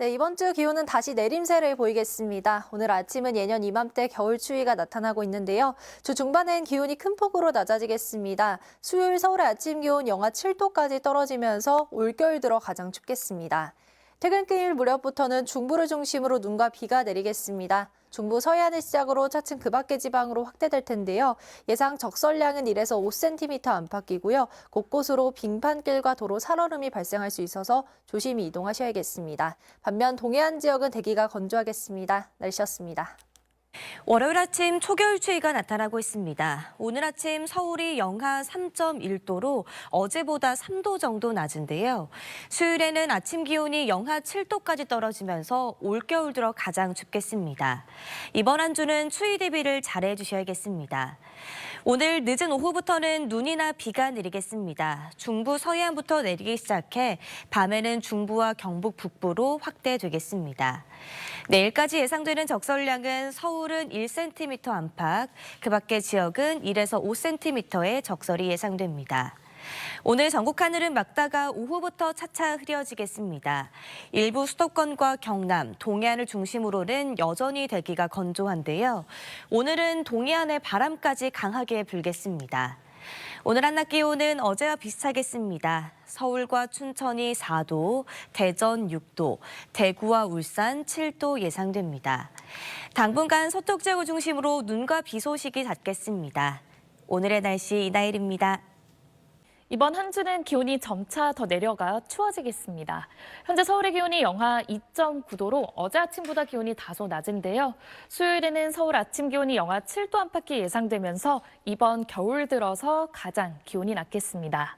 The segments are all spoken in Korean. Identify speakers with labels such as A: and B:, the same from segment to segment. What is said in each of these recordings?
A: 네, 이번 주 기온은 다시 내림세를 보이겠습니다. 오늘 아침은 예년 이맘때 겨울 추위가 나타나고 있는데요. 주 중반엔 기온이 큰 폭으로 낮아지겠습니다. 수요일 서울의 아침 기온 영하 7도까지 떨어지면서 올겨울 들어 가장 춥겠습니다. 퇴근길 무렵부터는 중부를 중심으로 눈과 비가 내리겠습니다. 중부 서해안을 시작으로 차츰 그 밖의 지방으로 확대될 텐데요. 예상 적설량은 1에서 5cm 안팎이고요. 곳곳으로 빙판길과 도로 살얼음이 발생할 수 있어서 조심히 이동하셔야겠습니다. 반면 동해안 지역은 대기가 건조하겠습니다. 날씨였습니다.
B: 월요일 아침 초겨울 추위가 나타나고 있습니다. 오늘 아침 서울이 영하 3.1도로 어제보다 3도 정도 낮은데요. 수요일에는 아침 기온이 영하 7도까지 떨어지면서 올겨울 들어 가장 춥겠습니다. 이번 한 주는 추위 대비를 잘해 주셔야겠습니다. 오늘 늦은 오후부터는 눈이나 비가 내리겠습니다. 중부 서해안부터 내리기 시작해 밤에는 중부와 경북 북부로 확대되겠습니다. 내일까지 예상되는 적설량은 서울은 1cm 안팎, 그 밖의 지역은 1에서 5cm의 적설이 예상됩니다. 오늘 전국 하늘은 맑다가 오후부터 차차 흐려지겠습니다. 일부 수도권과 경남, 동해안을 중심으로는 여전히 대기가 건조한데요. 오늘은 동해안의 바람까지 강하게 불겠습니다. 오늘 한낮 기온은 어제와 비슷하겠습니다. 서울과 춘천이 4도, 대전 6도, 대구와 울산 7도 예상됩니다. 당분간 서쪽 지역을 중심으로 눈과 비 소식이 잦겠습니다. 오늘의 날씨 이나일입니다.
C: 이번 한 주는 기온이 점차 더 내려가 추워지겠습니다. 현재 서울의 기온이 영하 2.9도로 어제 아침보다 기온이 다소 낮은데요. 수요일에는 서울 아침 기온이 영하 7도 안팎이 예상되면서 이번 겨울 들어서 가장 기온이 낮겠습니다.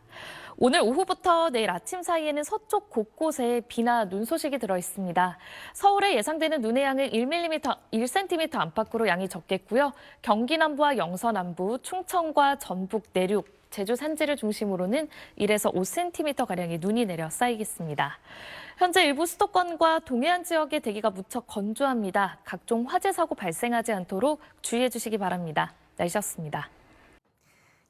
C: 오늘 오후부터 내일 아침 사이에는 서쪽 곳곳에 비나 눈 소식이 들어있습니다. 서울에 예상되는 눈의 양은 1cm 안팎으로 양이 적겠고요. 경기 남부와 영서 남부, 충청과 전북 내륙, 제주 산지를 중심으로는 1에서 5cm가량의 눈이 내려 쌓이겠습니다. 현재 일부 수도권과 동해안 지역의 대기가 무척 건조합니다. 각종 화재 사고 발생하지 않도록 주의해 주시기 바랍니다. 날씨였습니다.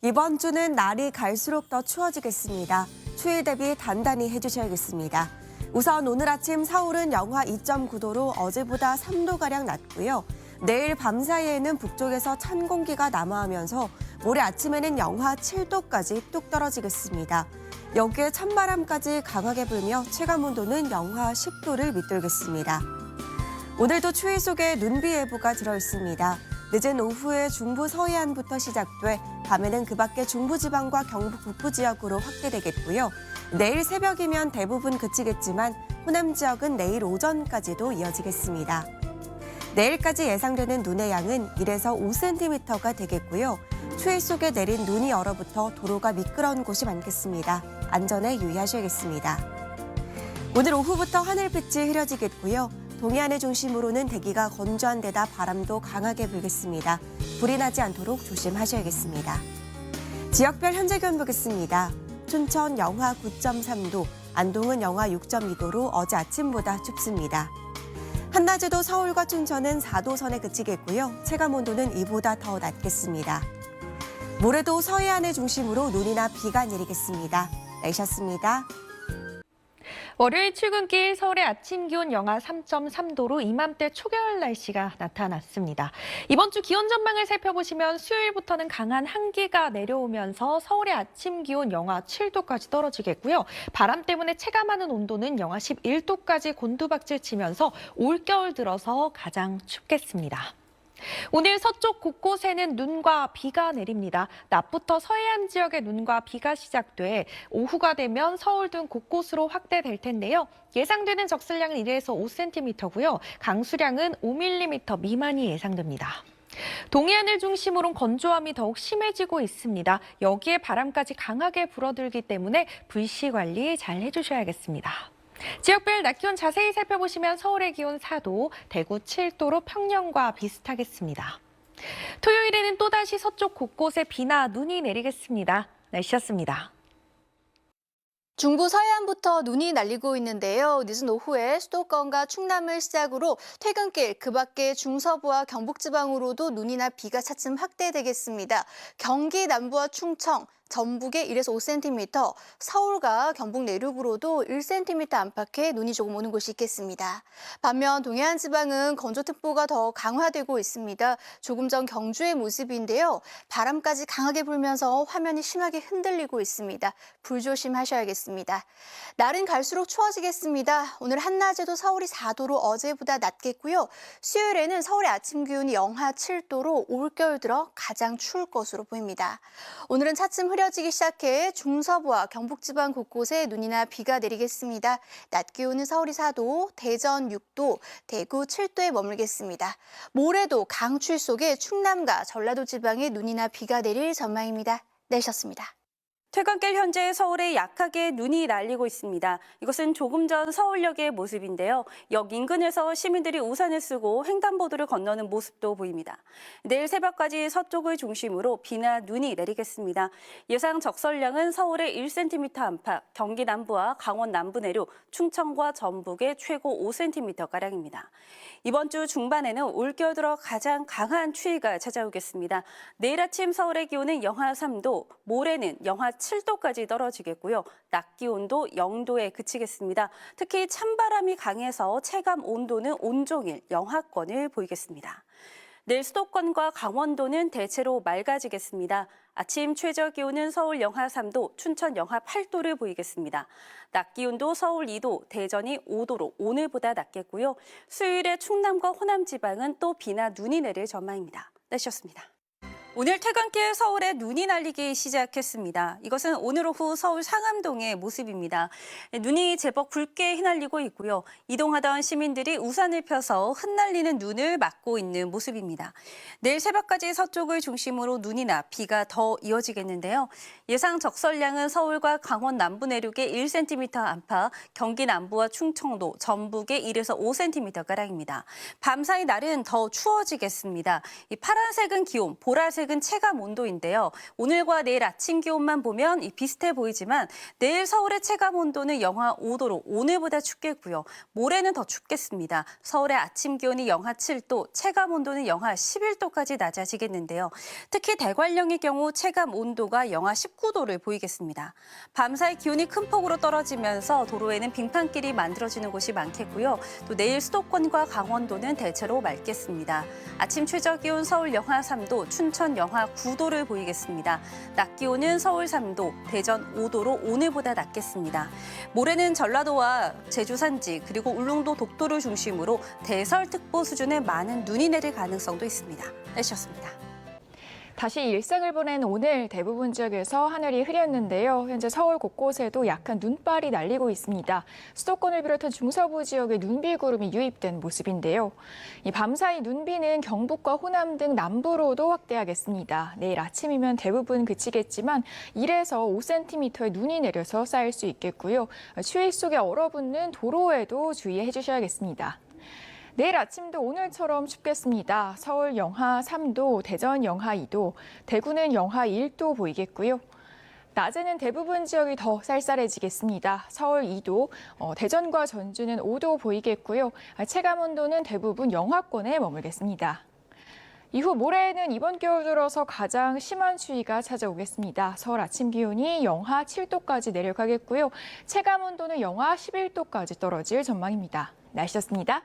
D: 이번 주는 날이 갈수록 더 추워지겠습니다. 추위 대비 단단히 해주셔야겠습니다. 우선 오늘 아침 서울은 영하 2.9도로 어제보다 3도가량 낮고요. 내일 밤 사이에는 북쪽에서 찬 공기가 남하하면서 모레 아침에는 영하 7도까지 뚝 떨어지겠습니다. 여기에 찬바람까지 강하게 불며 체감온도는 영하 10도를 밑돌겠습니다. 오늘도 추위 속에 눈비 예보가 들어있습니다. 늦은 오후에 중부 서해안부터 시작돼 밤에는 그 밖의 중부지방과 경북 북부 지역으로 확대되겠고요. 내일 새벽이면 대부분 그치겠지만 호남 지역은 내일 오전까지도 이어지겠습니다. 내일까지 예상되는 눈의 양은 1에서 5cm가 되겠고요. 추위 속에 내린 눈이 얼어붙어 도로가 미끄러운 곳이 많겠습니다. 안전에 유의하셔야겠습니다. 오늘 오후부터 하늘빛이 흐려지겠고요. 동해안을 중심으로는 대기가 건조한 데다 바람도 강하게 불겠습니다. 불이 나지 않도록 조심하셔야겠습니다. 지역별 현재 기온 보겠습니다. 춘천 영하 9.3도, 안동은 영하 6.2도로 어제 아침보다 춥습니다. 한낮에도 서울과 춘천은 4도 선에 그치겠고요. 체감온도는 이보다 더 낮겠습니다. 모레도 서해안을 중심으로 눈이나 비가 내리겠습니다. 날씨였습니다.
E: 월요일 출근길 서울의 아침 기온 영하 3.3도로 이맘때 초겨울 날씨가 나타났습니다. 이번 주 기온 전망을 살펴보시면 수요일부터는 강한 한기가 내려오면서 서울의 아침 기온 영하 7도까지 떨어지겠고요. 바람 때문에 체감하는 온도는 영하 11도까지 곤두박질 치면서 올겨울 들어서 가장 춥겠습니다. 오늘 서쪽 곳곳에는 눈과 비가 내립니다. 낮부터 서해안 지역에 눈과 비가 시작돼 오후가 되면 서울 등 곳곳으로 확대될 텐데요. 예상되는 적설량은 1에서 5cm고요. 강수량은 5mm 미만이 예상됩니다. 동해안을 중심으로 건조함이 더욱 심해지고 있습니다. 여기에 바람까지 강하게 불어들기 때문에 불씨 관리 잘 해주셔야겠습니다. 지역별 낮 기온 자세히 살펴보시면 서울의 기온 4도, 대구 7도로 평년과 비슷하겠습니다. 토요일에는 또다시 서쪽 곳곳에 비나 눈이 내리겠습니다. 날씨였습니다.
A: 중부 서해안부터 눈이 날리고 있는데요. 늦은 오후에 수도권과 충남을 시작으로 퇴근길 그 밖의 중서부와 경북지방으로도 눈이나 비가 차츰 확대되겠습니다. 경기 남부와 충청,
F: 전북에 1에서 5cm, 서울과 경북 내륙으로도 1cm 안팎의 눈이 조금 오는 곳이 있겠습니다. 반면 동해안 지방은 건조특보가 더 강화되고 있습니다. 조금 전 경주의 모습인데요. 바람까지 강하게 불면서 화면이 심하게 흔들리고 있습니다. 불조심하셔야겠습니다. 날은 갈수록 추워지겠습니다. 오늘 한낮에도 서울이 4도로 어제보다 낮겠고요. 수요일에는 서울의 아침 기온이 영하 7도로 올겨울 들어 가장 추울 것으로 보입니다. 오늘은 차츰 흐려지기 시작해 중서부와 경북지방 곳곳에 눈이나 비가 내리겠습니다. 낮 기온은 서울이 4도, 대전 6도, 대구 7도에 머물겠습니다. 모레도 강추위 속에 충남과 전라도 지방에 눈이나 비가 내릴 전망입니다. 내셨습니다.
G: 퇴근길 현재 서울에 약하게 눈이 날리고 있습니다. 이것은 조금 전 서울역의 모습인데요. 역 인근에서 시민들이 우산을 쓰고 횡단보도를 건너는 모습도 보입니다. 내일 새벽까지 서쪽을 중심으로 비나 눈이 내리겠습니다. 예상 적설량은 서울에 1cm 안팎, 경기 남부와 강원 남부 내륙, 충청과 전북에 최고 5cm가량입니다. 이번 주 중반에는 올겨울 들어 가장 강한 추위가 찾아오겠습니다. 내일 아침 서울의 기온은 영하 3도, 모레는 영하 7도까지 떨어지겠고요. 낮 기온도 0도에 그치겠습니다. 특히 찬바람이 강해서 체감 온도는 온종일 영하권을 보이겠습니다. 내일 수도권과 강원도는 대체로 맑아지겠습니다. 아침 최저 기온은 서울 영하 3도, 춘천 영하 8도를 보이겠습니다. 낮 기온도 서울 2도, 대전이 5도로 오늘보다 낮겠고요. 수요일에 충남과 호남 지방은 또 비나 눈이 내릴 전망입니다. 날씨였습니다. 오늘 퇴근길 서울에 눈이 날리기 시작했습니다. 이것은 오늘 오후 서울 상암동의 모습입니다. 눈이 제법 굵게 휘날리고 있고요. 이동하던 시민들이 우산을 펴서 흩날리는 눈을 막고 있는 모습입니다. 내일 새벽까지 서쪽을 중심으로 눈이나 비가 더 이어지겠는데요. 예상 적설량은 서울과 강원 남부 내륙에 1cm 안팎, 경기 남부와 충청도, 전북에 1에서 5cm가량입니다. 밤사이 날은 더 추워지겠습니다. 이 파란색은 기온, 보라색은 체감 온도인데요. 오늘과 내일 아침 기온만 보면 비슷해 보이지만 내일 서울의 체감 온도는 영하 5도로 오늘보다 춥겠고요. 모레는 더 춥겠습니다. 서울의 아침 기온이 영하 7도, 체감 온도는 영하 11도까지 낮아지겠는데요. 특히 대관령의 경우 체감 온도가 영하 19도를 보이겠습니다. 밤사이 기온이 큰 폭으로 떨어지면서 도로에는 빙판길이 만들어지는 곳이 많겠고요. 또 내일 수도권과 강원도는 대체로 맑겠습니다. 아침 최저 기온 서울 영하 3도, 춘천 영하 9도를 보이겠습니다. 낮 기온은 서울 3도, 대전 5도로 오늘보다 낮겠습니다. 모레는 전라도와 제주 산지 그리고 울릉도 독도를 중심으로 대설특보 수준의 많은 눈이 내릴 가능성도 있습니다. 날씨였습니다.
H: 다시 일상을 보낸 오늘 대부분 지역에서 하늘이 흐렸는데요. 현재 서울 곳곳에도 약한 눈발이 날리고 있습니다. 수도권을 비롯한 중서부 지역에 눈비구름이 유입된 모습인데요. 이 밤사이 눈비는 경북과 호남 등 남부로도 확대하겠습니다. 내일 아침이면 대부분 그치겠지만 1에서 5cm의 눈이 내려서 쌓일 수 있겠고요. 추위 속에 얼어붙는 도로에도 주의해 주셔야겠습니다. 내일 아침도 오늘처럼 춥겠습니다. 서울 영하 3도, 대전 영하 2도, 대구는 영하 1도 보이겠고요. 낮에는 대부분 지역이 더 쌀쌀해지겠습니다. 서울 2도, 대전과 전주는 5도 보이겠고요. 체감 온도는 대부분 영하권에 머물겠습니다. 이후 모레에는 이번 겨울 들어서 가장 심한 추위가 찾아오겠습니다. 서울 아침 기온이 영하 7도까지 내려가겠고요. 체감 온도는 영하 11도까지 떨어질 전망입니다. 날씨였습니다.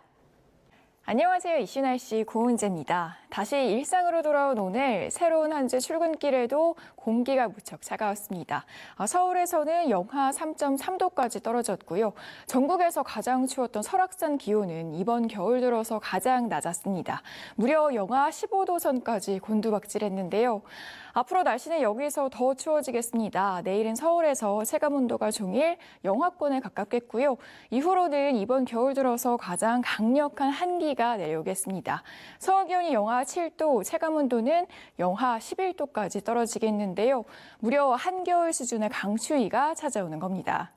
H: 안녕하세요. 이슈 날씨 고은재입니다. 다시 일상으로 돌아온 오늘 새로운 한 주 출근길에도 공기가 무척 차가웠습니다. 서울에서는 영하 3.3도까지 떨어졌고요. 전국에서 가장 추웠던 설악산 기온은 이번 겨울 들어서 가장 낮았습니다. 무려 영하 15도 선까지 곤두박질했는데요. 앞으로 날씨는 여기서 더 추워지겠습니다. 내일은 서울에서 체감 온도가 종일 영하권에 가깝겠고요. 이후로는 이번 겨울 들어서 가장 강력한 한기가 내려오겠습니다. 서울 기온이 영하 7도, 체감 온도는 영하 11도까지 떨어지겠는데요. 무려 한겨울 수준의 강추위가 찾아오는 겁니다.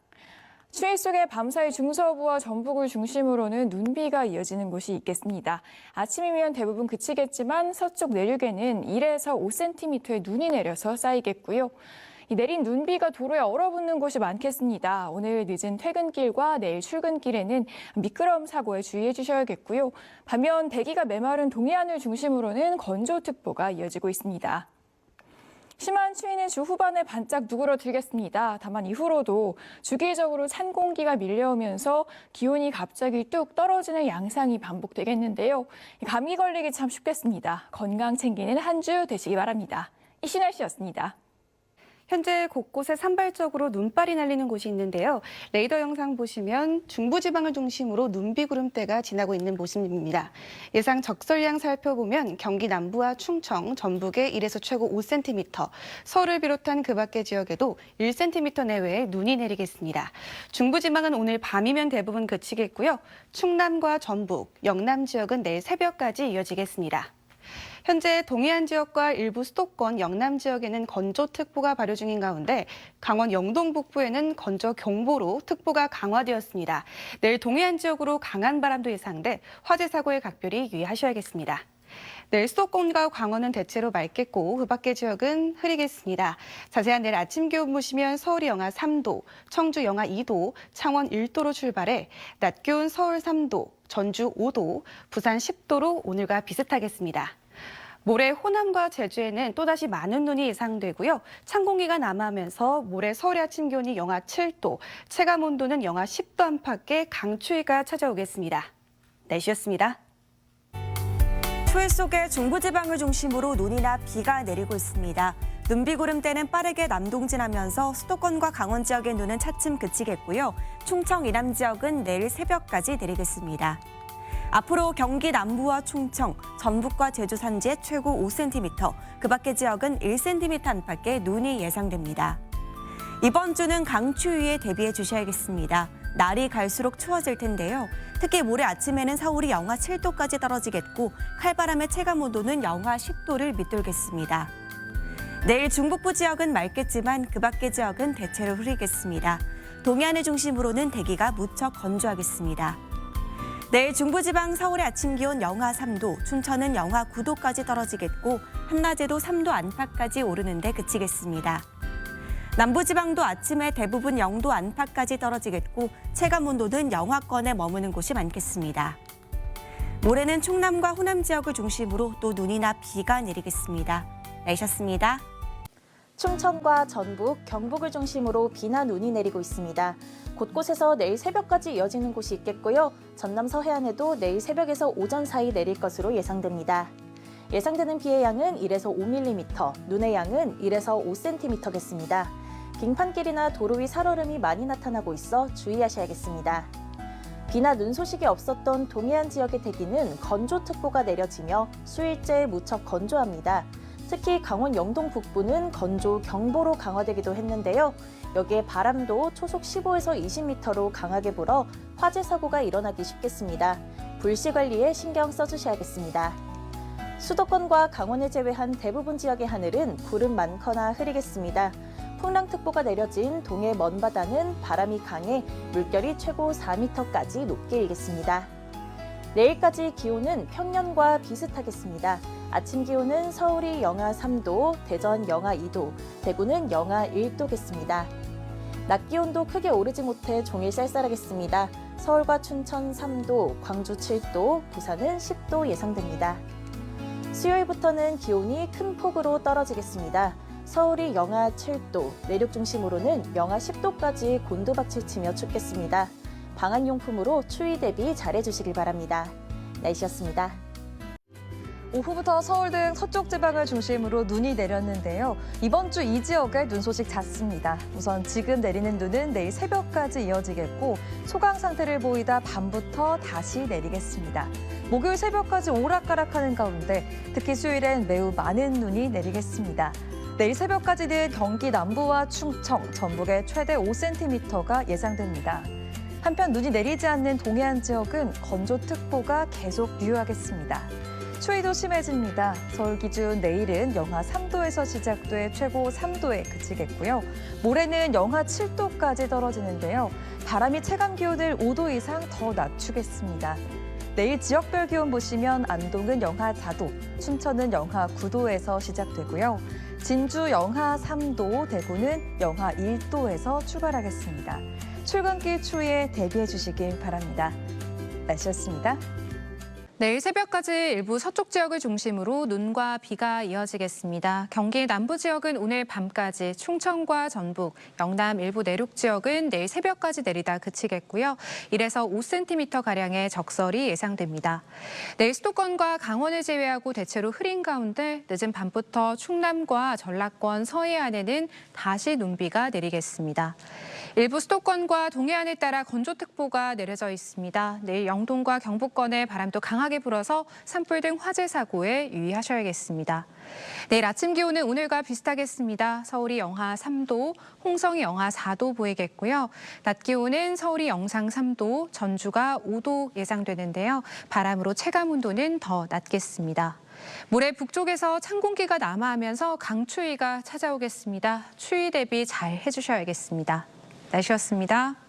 H: 추위 속에 밤사이 중서부와 전북을 중심으로는 눈비가 이어지는 곳이 있겠습니다. 아침이면 대부분 그치겠지만 서쪽 내륙에는 1에서 5cm의 눈이 내려서 쌓이겠고요. 이 내린 눈비가 도로에 얼어붙는 곳이 많겠습니다. 오늘 늦은 퇴근길과 내일 출근길에는 미끄러움 사고에 주의해 주셔야겠고요. 반면 대기가 메마른 동해안을 중심으로는 건조특보가 이어지고 있습니다. 심한 추위는 주 후반에 반짝 누그러들겠습니다. 다만 이후로도 주기적으로 찬 공기가 밀려오면서 기온이 갑자기 뚝 떨어지는 양상이 반복되겠는데요. 감기 걸리기 참 쉽겠습니다. 건강 챙기는 한 주 되시기 바랍니다. 이신아 씨였습니다.
I: 현재 곳곳에 산발적으로 눈발이 날리는 곳이 있는데요. 레이더 영상 보시면 중부지방을 중심으로 눈비구름대가 지나고 있는 모습입니다. 예상 적설량 살펴보면 경기 남부와 충청, 전북에 1에서 최고 5cm, 서울을 비롯한 그 밖의 지역에도 1cm 내외의 눈이 내리겠습니다. 중부지방은 오늘 밤이면 대부분 그치겠고요. 충남과 전북, 영남 지역은 내일 새벽까지 이어지겠습니다. 현재 동해안 지역과 일부 수도권, 영남 지역에는 건조특보가 발효 중인 가운데 강원 영동 북부에는 건조경보로 특보가 강화되었습니다. 내일 동해안 지역으로 강한 바람도 예상돼 화재 사고에 각별히 유의하셔야겠습니다. 내일 수도권과 강원은 대체로 맑겠고 그 밖의 지역은 흐리겠습니다. 자세한 내일 아침 기온 보시면 서울이 영하 3도, 청주 영하 2도, 창원 1도로 출발해 낮 기온 서울 3도, 전주 5도, 부산 10도로 오늘과 비슷하겠습니다. 모레 호남과 제주에는 또다시 많은 눈이 예상되고요. 찬 공기가 남하면서 모레 서울의 아침 기온이 영하 7도, 체감 온도는 영하 10도 안팎의 강추위가 찾아오겠습니다. 날씨였습니다.
D: 추위 속에 중부지방을 중심으로 눈이나 비가 내리고 있습니다. 눈비구름대는 빠르게 남동진하면서 수도권과 강원 지역의 눈은 차츰 그치겠고요. 충청 이남 지역은 내일 새벽까지 내리겠습니다. 앞으로 경기 남부와 충청, 전북과 제주 산지에 최고 5cm, 그 밖의 지역은 1cm 안팎의 눈이 예상됩니다. 이번 주는 강추위에 대비해 주셔야겠습니다. 날이 갈수록 추워질 텐데요. 특히 모레 아침에는 서울이 영하 7도까지 떨어지겠고 칼바람의 체감 온도는 영하 10도를 밑돌겠습니다. 내일 중북부 지역은 맑겠지만 그 밖의 지역은 대체로 흐리겠습니다. 동해안을 중심으로는 대기가 무척 건조하겠습니다. 내일 중부지방 서울의 아침 기온 영하 3도, 춘천은 영하 9도까지 떨어지겠고 한낮에도 3도 안팎까지 오르는데 그치겠습니다. 남부지방도 아침에 대부분 0도 안팎까지 떨어지겠고 체감 온도는 영하권에 머무는 곳이 많겠습니다. 모레는 충남과 호남 지역을 중심으로 또 눈이나 비가 내리겠습니다. 날씨였습니다.
A: 충청과 전북, 경북을 중심으로 비나 눈이 내리고 있습니다. 곳곳에서 내일 새벽까지 이어지는 곳이 있겠고요. 전남 서해안에도 내일 새벽에서 오전 사이 내릴 것으로 예상됩니다. 예상되는 비의 양은 1에서 5mm, 눈의 양은 1에서 5cm겠습니다. 빙판길이나 도로 위 살얼음이 많이 나타나고 있어 주의하셔야겠습니다. 비나 눈 소식이 없었던 동해안 지역의 대기는 건조특보가 내려지며 수일째 무척 건조합니다. 특히 강원 영동 북부는 건조 경보로 강화되기도 했는데요. 여기에 바람도 초속 15에서 20m로 강하게 불어 화재 사고가 일어나기 쉽겠습니다. 불씨 관리에 신경 써주셔야겠습니다. 수도권과 강원을 제외한 대부분 지역의 하늘은 구름 많거나 흐리겠습니다. 풍랑특보가 내려진 동해 먼바다는 바람이 강해 물결이 최고 4m까지 높게 일겠습니다. 내일까지 기온은 평년과 비슷하겠습니다. 아침 기온은 서울이 영하 3도, 대전 영하 2도, 대구는 영하 1도겠습니다. 낮 기온도 크게 오르지 못해 종일 쌀쌀하겠습니다. 서울과 춘천 3도, 광주 7도, 부산은 10도 예상됩니다. 수요일부터는 기온이 큰 폭으로 떨어지겠습니다. 서울이 영하 7도, 내륙 중심으로는 영하 10도까지 곤두박질 치며 춥겠습니다. 방한용품으로 추위 대비 잘해주시길 바랍니다. 날씨였습니다.
J: 오후부터 서울 등 서쪽 지방을 중심으로 눈이 내렸는데요. 이번 주 이 지역에 눈 소식 잦습니다. 우선 지금 내리는 눈은 내일 새벽까지 이어지겠고 소강 상태를 보이다 밤부터 다시 내리겠습니다. 목요일 새벽까지 오락가락하는 가운데 특히 수요일엔 매우 많은 눈이 내리겠습니다. 내일 새벽까지는 경기 남부와 충청, 전북에 최대 5cm가 예상됩니다. 한편 눈이 내리지 않는 동해안 지역은 건조특보가 계속 유효하겠습니다. 추위도 심해집니다. 서울 기준 내일은 영하 3도에서 시작돼 최고 3도에 그치겠고요. 모레는 영하 7도까지 떨어지는데요. 바람이 체감 기온을 5도 이상 더 낮추겠습니다. 내일 지역별 기온 보시면 안동은 영하 4도, 춘천은 영하 9도에서 시작되고요. 진주 영하 3도, 대구는 영하 1도에서 출발하겠습니다. 출근길 추위에 대비해 주시길 바랍니다. 날씨였습니다.
K: 내일 새벽까지 일부 서쪽 지역을 중심으로 눈과 비가 이어지겠습니다. 경기 남부 지역은 오늘 밤까지, 충청과 전북, 영남 일부 내륙 지역은 내일 새벽까지 내리다 그치겠고요. 1에서 5cm가량의 적설이 예상됩니다. 내일 수도권과 강원을 제외하고 대체로 흐린 가운데 늦은 밤부터 충남과 전라권 서해안에는 다시 눈비가 내리겠습니다. 일부 수도권과 동해안에 따라 건조특보가 내려져 있습니다. 내일 영동과 경북권에 바람도 강하게 불어서 산불 등 화재 사고에 유의하셔야겠습니다. 내일 아침 기온은 오늘과 비슷하겠습니다. 서울이 영하 3도, 홍성이 영하 4도 보이겠고요. 낮 기온은 서울이 영상 3도, 전주가 5도 예상되는데요. 바람으로 체감 온도는 더 낮겠습니다. 모레 북쪽에서 찬 공기가 남하하면서 강추위가 찾아오겠습니다. 추위 대비 잘 해주셔야겠습니다. 날씨였습니다.